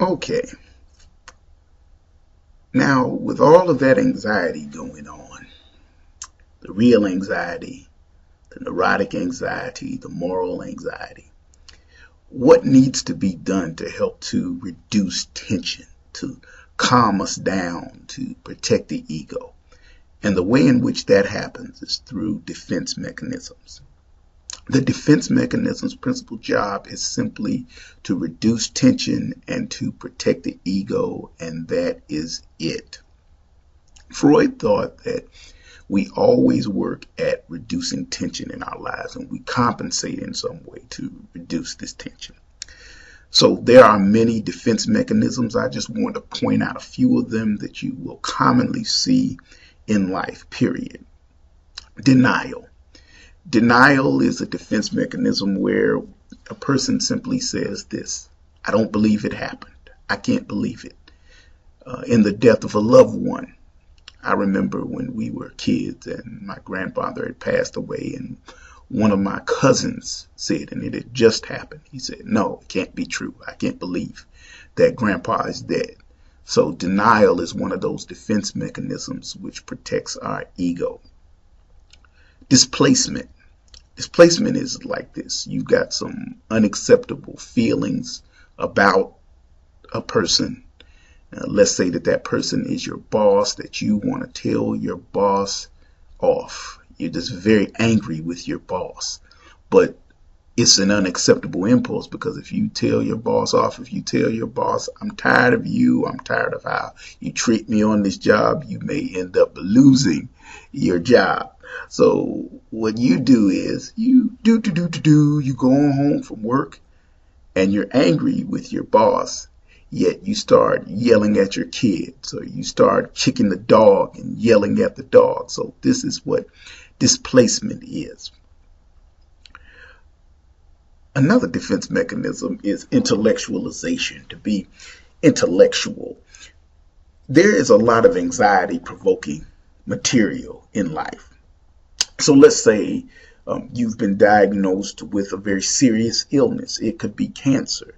Okay, now with all of that anxiety going on, the real anxiety, the neurotic anxiety, the moral anxiety, what needs to be done to help to reduce tension, to calm us down, to protect the ego? And the way in which that happens is through defense mechanisms. The defense mechanism's principal job is simply to reduce tension and to protect the ego, and that is it. Freud thought that we always work at reducing tension in our lives, and we compensate in some way to reduce this tension. So there are many defense mechanisms. I just want to point out a few of them that you will commonly see in life, period. Denial. Denial is a defense mechanism where a person simply says this: I don't believe it happened. I can't believe it. In the death of a loved one, I remember when we were kids and my grandfather had passed away, and one of my cousins said, and it had just happened, he said, no, it can't be true. I can't believe that grandpa is dead. So denial is one of those defense mechanisms which protects our ego. Displacement. Displacement is like this. You've got some unacceptable feelings about a person. Let's say that that person is your boss, that you want to tell your boss off. You're just very angry with your boss. But it's an unacceptable impulse, because if you tell your boss off, if you tell your boss, I'm tired of you, I'm tired of how you treat me on this job, you may end up losing your job. So what you do is you you go on home from work and you're angry with your boss, yet you start yelling at your kids, or you start kicking the dog and yelling at the dog. So this is what displacement is. Another defense mechanism is intellectualization, to be intellectual. There is a lot of anxiety provoking material in life. So let's say you've been diagnosed with a very serious illness. It could be cancer.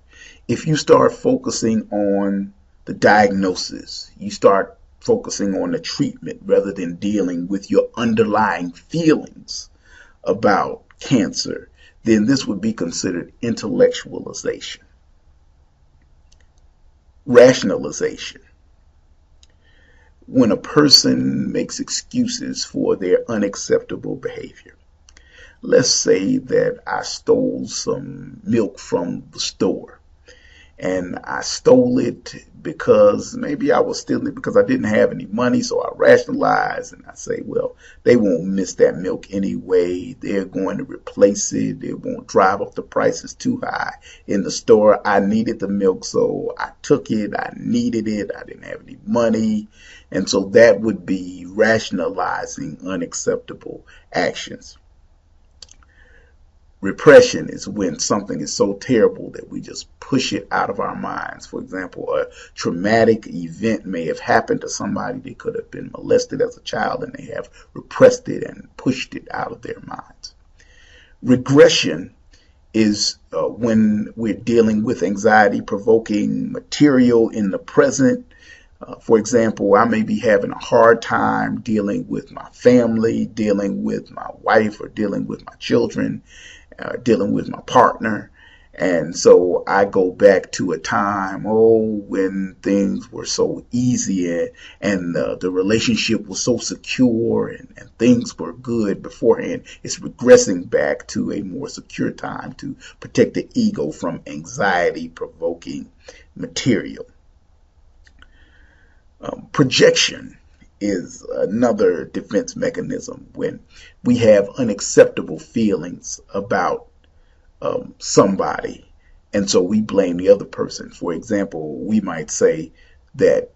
If you start focusing on the diagnosis, you start focusing on the treatment rather than dealing with your underlying feelings about cancer, then this would be considered intellectualization. Rationalization. When a person makes excuses for their unacceptable behavior. Let's say that I stole some milk from the store, and I stole it because maybe I was stealing it because I didn't have any money, so I rationalize and I say, well, they won't miss that milk anyway. They're going to replace it. It won't drive up the prices too high in the store. I needed the milk, so I took it. I needed it. I didn't have any money. And so that would be rationalizing unacceptable actions. Repression is when something is so terrible that we just push it out of our minds. For example, a traumatic event may have happened to somebody. They could have been molested as a child, and they have repressed it and pushed it out of their minds. Regression is when we're dealing with anxiety-provoking material in the present. For example, I may be having a hard time dealing with my family, dealing with my wife, or dealing with my children, dealing with my partner. And so I go back to a time, when things were so easy, and the relationship was so secure, and things were good beforehand. It's regressing back to a more secure time to protect the ego from anxiety-provoking material. Projection is another defense mechanism when we have unacceptable feelings about somebody, and so we blame the other person. For example, we might say that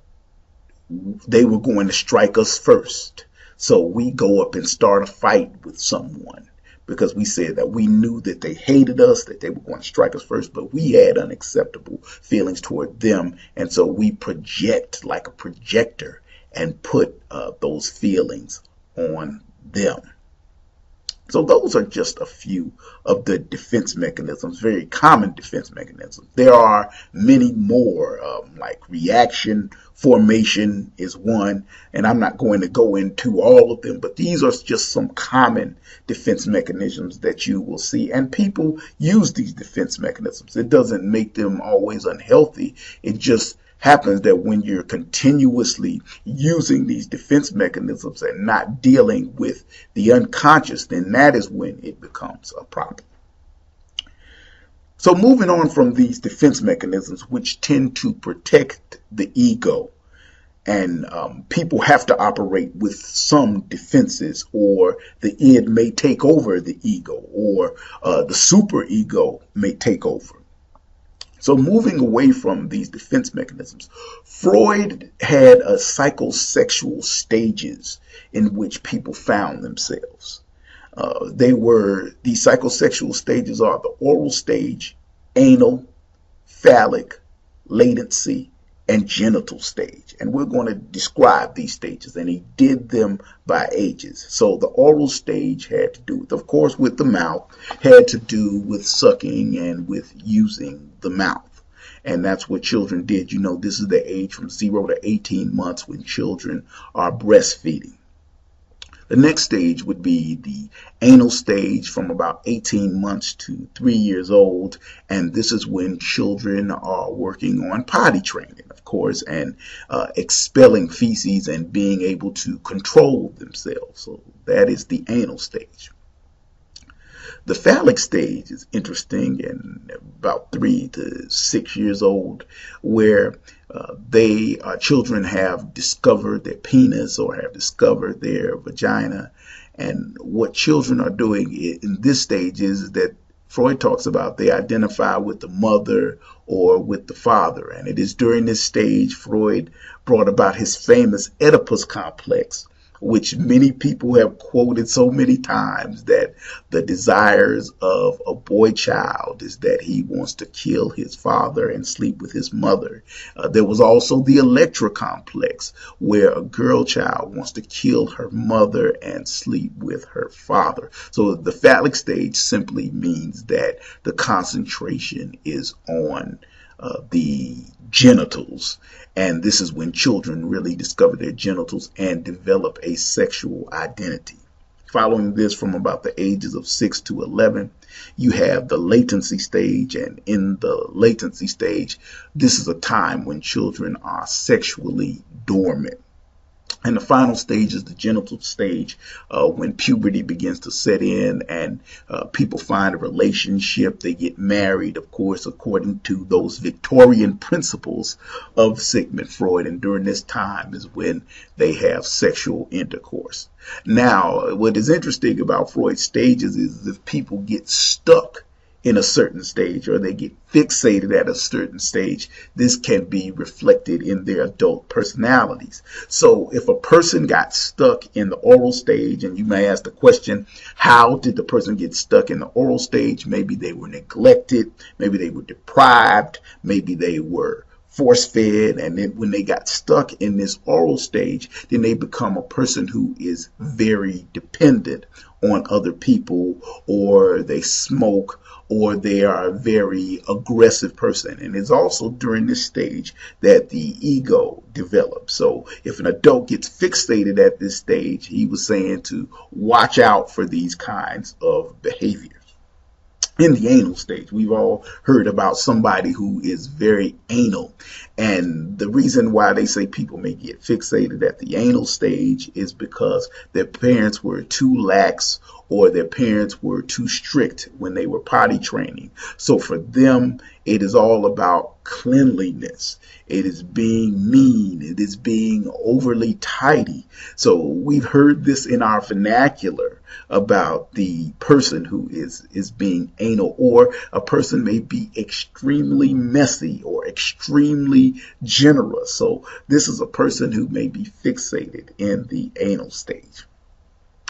they were going to strike us first, so we go up and start a fight with someone because we said that we knew that they hated us, that they were going to strike us first, but we had unacceptable feelings toward them, and so we project like a projector and put those feelings on them. So those are just a few of the defense mechanisms, very common defense mechanisms. There are many more, like reaction formation is one, and I'm not going to go into all of them, but these are just some common defense mechanisms that you will see. And people use these defense mechanisms. It doesn't make them always unhealthy. It just happens that when you're continuously using these defense mechanisms and not dealing with the unconscious, then that is when it becomes a problem. So moving on from these defense mechanisms, which tend to protect the ego, and people have to operate with some defenses, or the id may take over the ego, or the super ego may take over. So moving away from these defense mechanisms, Freud had a psychosexual stages in which people found themselves. These psychosexual stages are the oral stage, anal, phallic, latency, and genital stage. And we're going to describe these stages, and he did them by ages. So the oral stage had to do, of course, with the mouth, had to do with sucking and with using the mouth. And that's what children did. You know, this is the age from 0 to 18 months when children are breastfeeding. The next stage would be the anal stage from about 18 months to 3 years old. And this is when children are working on potty training, of course, and expelling feces and being able to control themselves. So that is the anal stage. The phallic stage is interesting, and about 3 to 6 years old, where children have discovered their penis or have discovered their vagina. And what children are doing in this stage is that Freud talks about they identify with the mother or with the father. And it is during this stage Freud brought about his famous Oedipus complex, which many people have quoted so many times, that the desires of a boy child is that he wants to kill his father and sleep with his mother. There was also the Electra complex, where a girl child wants to kill her mother and sleep with her father. So the phallic stage simply means that the concentration is on the genitals, and this is when children really discover their genitals and develop a sexual identity. Following this, from about the ages of 6 to 11, you have the latency stage, and in the latency stage, this is a time when children are sexually dormant. And the final stage is the genital stage, when puberty begins to set in and people find a relationship. They get married, of course, according to those Victorian principles of Sigmund Freud. And during this time is when they have sexual intercourse. Now, what is interesting about Freud's stages is if people get stuck in a certain stage, or they get fixated at a certain stage, this can be reflected in their adult personalities. So if a person got stuck in the oral stage, and you may ask the question, how did the person get stuck in the oral stage? Maybe they were neglected, maybe they were deprived, maybe they were force-fed, and then when they got stuck in this oral stage, then they become a person who is very dependent on other people, or they smoke, or they are a very aggressive person. And it's also during this stage that the ego develops. So if an adult gets fixated at this stage, he was saying to watch out for these kinds of behaviors. In the anal stage, we've all heard about somebody who is very anal. And the reason why they say people may get fixated at the anal stage is because their parents were too lax, or their parents were too strict when they were potty training. So for them, it is all about cleanliness. It is being mean. It is being overly tidy. So we've heard this in our vernacular about the person who is being anal, or a person may be extremely messy or extremely generous. So this is a person who may be fixated in the anal stage.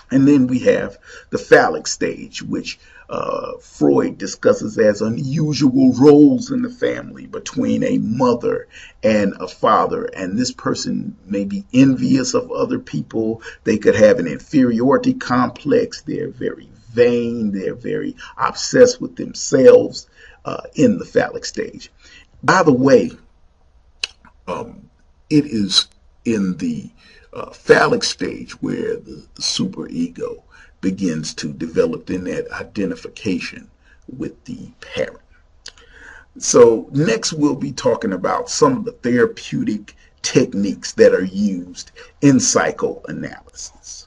And then we have the phallic stage, which Freud discusses as unusual roles in the family between a mother and a father. And this person may be envious of other people. They could have an inferiority complex. They're very vain. They're very obsessed with themselves in the phallic stage. By the way, it is in the phallic stage where the superego begins to develop in that identification with the parent. So next we'll be talking about some of the therapeutic techniques that are used in psychoanalysis.